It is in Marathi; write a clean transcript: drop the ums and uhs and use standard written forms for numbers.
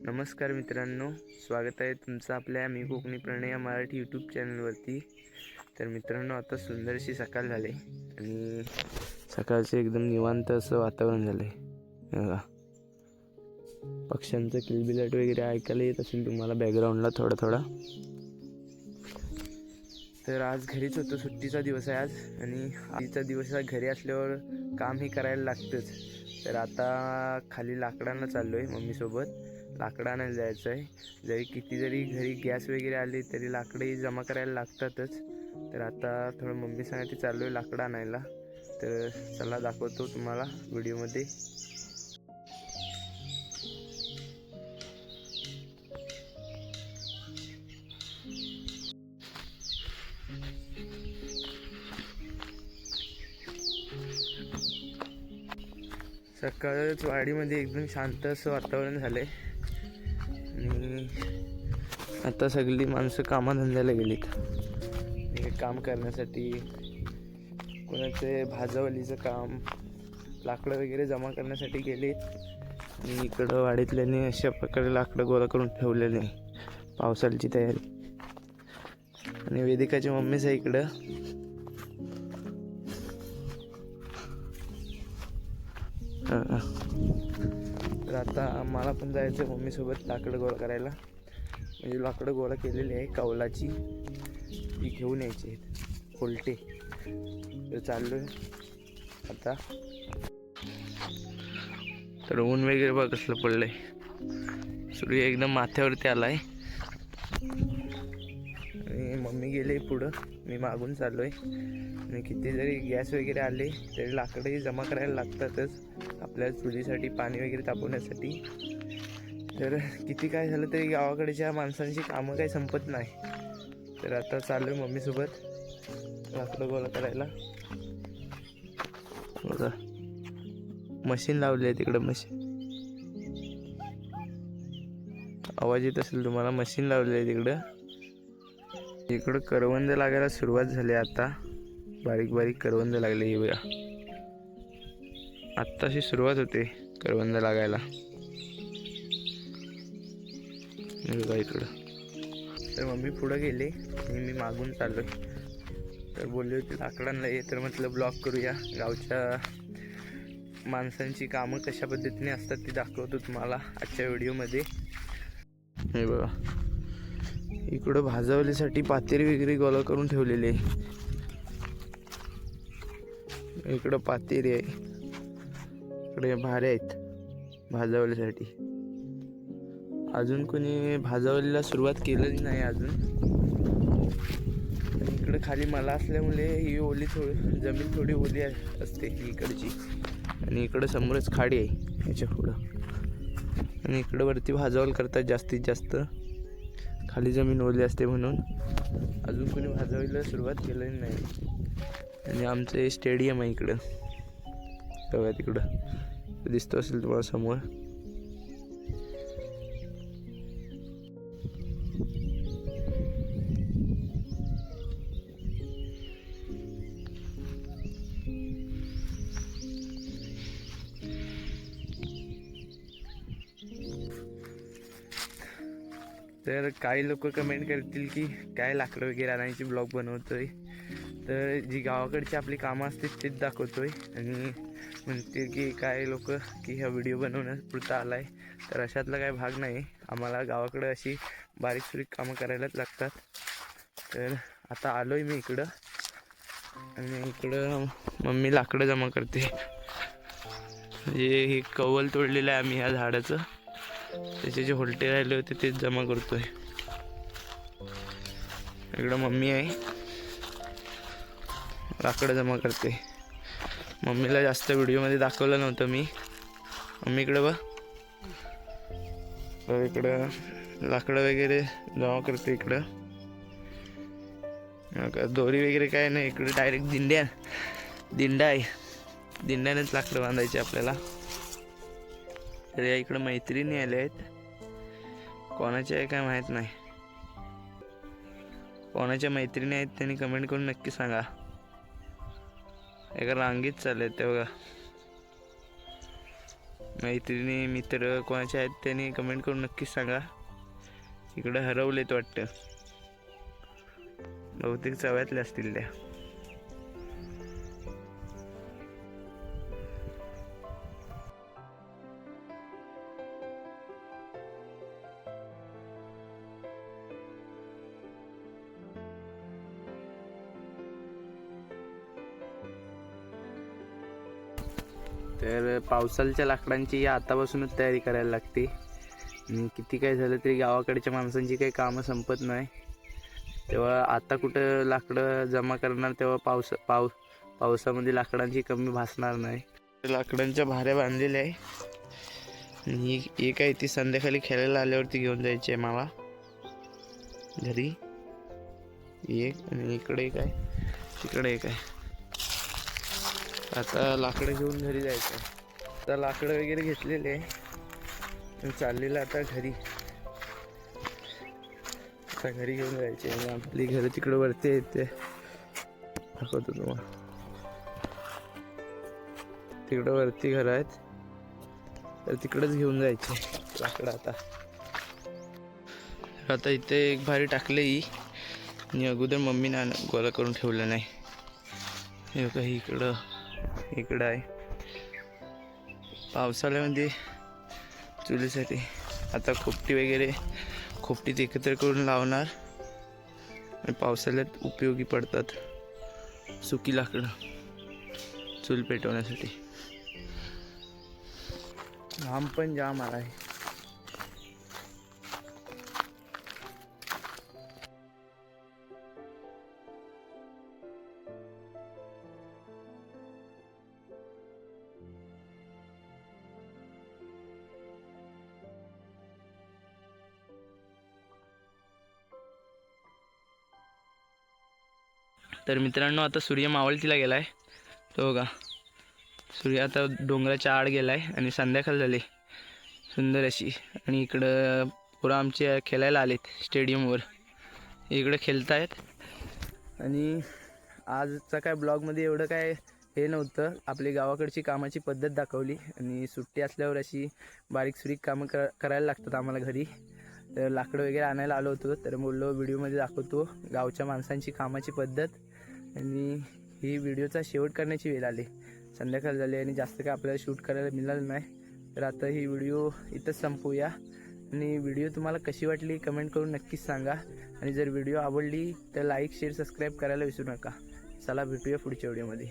नमस्कार मित्रांनो, स्वागत आहे तुमचं आपल्या मी कोकणी प्रणय या मराठी यूट्यूब चॅनलवरती। तर मित्रांनो, आता सुंदरशी सकाळ झाली आणि सकाळचे एकदम निवांत असं वातावरण झालं आहे बघा। पक्ष्यांचं किलबिलाट वगैरे ऐकायला येत असेल तुम्हाला बॅकग्राऊंडला थोडा थोडा। तर आज घरीच होतो, सुट्टीचा दिवस आहे आज आणि आजचा दिवस घरी असल्यावर कामही करायला लागतंच। तर आता खाली लाकडांना चाललो आहे मम्मीसोबत, लाकडं आणायला जायचं आहे। किती जरी घरी गॅस वगैरे आले तरी लाकडे जमा करायला लागतातच। तर आता थोडं मम्मी सांगते चाललो आहे लाकडं आणायला। तर चला दाखवतो तुम्हाला व्हिडिओमध्ये। सकाळच वाडीमध्ये एकदम शांत असं वातावरण झालंय आणि आता सगळी माणसं कामाधंद्याला गेलीत काम करण्यासाठी। कोणाचे भाजावलीचं काम, लाकडं वगैरे जमा करण्यासाठी गेलेत आणि इकडं वाडीतल्याने अशा प्रकारे लाकडं गोळा करून ठेवलेले आहे पावसाळ्याची तयारी। आणि वेदिकाची मम्मीच आहे इकडं। तर आता मला पण जायचं मम्मीसोबत लाकडं गोळा करायला। म्हणजे लाकडं गोळा केलेली आहे कौलाची, ती घेऊन यायची आहेत उलटे। तर चाललोय आता। तर ऊन वगैरे बघ कसलं पडलंय, सूर्य एकदम माथ्यावरती आलाय आणि मम्मी गेले पुढं, मी मागून चाललोय। आणि किती जरी गॅस वगैरे आले तरी लाकडंही जमा करायला लागतातच आपल्या चुलीसाठी, पाणी वगैरे तापवण्यासाठी। तर किती काय झालं तरी गावाकडच्या माणसांची कामं काही संपत नाही। तर आता चाललोय मम्मीसोबत लाकडं गोळा करायला। बघा मशीन लावली आहे तिकडं, मशीन आवाज येत असेल तुम्हाला, मशीन लावली आहे तिकडं। इकडं करवंद लागायला सुरुवात झाली आता, बारीक बारीक करवंद लागले हे बघा। आत्ताशी सुरुवात होते करवंद लागायला बघा इकडं। तर मम्मी पुढं गेले आणि मी मागून चाललोय। तर बोलले होते लाकडांना ये, तर म्हटलं ब्लॉग करूया, गावच्या माणसांची कामं कशा पद्धतीने असतात ती दाखवतो तुम्हाला आजच्या व्हिडिओमध्ये। हे बघा इकडं भाजावलीसाठी पातेरी वगैरे गोळा करून ठेवलेली आहे। इकडं पातेरी आहे, इकडे भारे आहेत भाजावलीसाठी। अजून कोणी भाजावलीला सुरुवात केलेली नाही अजून। इकडे खाली मला असल्यामुळे ही ओली थोडी जमीन थोडी ओली असते इकडची, आणि इकडं समोरच खाडी आहे याच्या पुढं। आणि इकडं वरती भाजावल करतात जास्तीत जास्त, खाली जमीन ओली असते म्हणून। अजून कोणी भाजावलीला सुरुवात केलेली नाही। आणि आमचं हे स्टेडियम आहे इकडं बघा, तिकडं दिसतो असेल तुम्हाला समोर। तर काही लोक कमेंट करतील की काय लाकडं वगैरे आणायची ब्लॉग बनवतोय। तर जी गावाकडची आपली कामं असतील तेच दाखवतोय। आणि म्हणतील की काय लोक की ह्या व्हिडिओ बनवण्यापुरता आलाय, तर अशातला काय भाग नाही। आम्हाला गावाकडं अशी बारीक सुरीक कामं करायलाच लागतात। तर आता आलोय मी इकडं आणि इकडं मम्मी लाकडं जमा करते। म्हणजे हे कौल तोडलेलं आहे आम्ही ह्या झाडाचं, त्याचे जे होलटे राहिले होते तेच जमा करतोय। इकडं मम्मी आहे, लाकडं जमा करते। मम्मीला जास्त व्हिडिओमध्ये दाखवलं नव्हतं मी। मम्मी इकडं बघ, इकडं लाकडं वगैरे जमा करते। इकडं दोरी वगैरे काय नाही, इकडे डायरेक्ट दिंडा आहे, दिंड्यानेच लाकडं बांधायचे आपल्याला। तर या इकडं मैत्रिणी आल्या आहेत, कोणाच्या आहे काय माहीत नाही। कोणाच्या मैत्रिणी आहेत त्यांनी कमेंट करून नक्की सांगा। एका रांगीत चालले ते बघा। मैत्रिणी मित्र कोणाचे आहेत त्यांनी कमेंट करून नक्कीच सांगा. इकडं हरवलेत वाटतं, बहुतेक चव्यातले असतील त्या. तर पावसाळ्याच्या लाकडांची आतापासूनच तयारी करायला लागते. आणि किती काय झालं तरी गावाकडच्या माणसांची काही कामं संपत नाही. तेव्हा आता कुठं लाकडं जमा करणार, तेव्हा पावसामध्ये लाकडांची कमी भासणार नाही. लाकडांच्या भाऱ्या बांधलेल्या आहे. आणि एक आहे ती संध्याकाळी खेळायला आल्यावरती घेऊन जायची आहे मला घरी. एक आणि इकडे एक आहे, तिकडे एक आहे. आता लाकडं घेऊन घरी जायचं आहे. आता लाकडं वगैरे घेतलेले आहे, चाललेलं आता घरी. आता घरी घेऊन जायचे. आणि आपली घरं तिकडं वरती आहेत, ते दाखवतो तुम्हाला. तिकडं वरती घरं आहेत, तर तिकडंच घेऊन जायचे लाकडं. आता इथे एक भारी टाकले ही, आणि अगोदर मम्मीने गोळा करून ठेवलं नाही. हे काही इकडं आहे. पावसाळ्यामध्ये चुलीसाठी आता खोपटीत एकत्र करून लावणार, आणि पावसाळ्यात उपयोगी पडतात सुकी लाकडं चूल पेटवण्यासाठी. घाम पण जाम आला आहे. तर मित्रांनो, आता सूर्य मावळतीला गेलाय. तो बघा, सूर्य आता डोंगराच्या आड गेलाय आणि संध्याकाळ झाली सुंदर अशी. आणि इकडं पोरं आमचे खेळायला आलेत स्टेडियमवर, इकडे खेळतायत. आणि आजचा काय ब्लॉगमध्ये एवढं काय हे नव्हतं, आपली गावाकडची कामाची पद्धत दाखवली. आणि सुट्टी असल्यावर अशी बारीक सुरीक कामं करायला लागतात आम्हाला घरी. तर लाकडं वगैरे आणायला आलो होतो, तर बोललो व्हिडिओमध्ये दाखवतो गावच्या माणसांची कामाची पद्धत. आणि ही व्हिडिओचा शेवट करण्याची वेळ आली. संध्याकाळ झाली आणि जास्त काय आपल्याला शूट करायला मिळालं नाही. तर आता ही व्हिडिओ इथंच संपवूया. आणि व्हिडिओ तुम्हाला कशी वाटली कमेंट करून नक्कीच सांगा. आणि जर व्हिडिओ आवडली तर लाईक शेअर सबस्क्राईब करायला विसरू नका. चला भेटूया पुढच्या व्हिडिओमध्ये.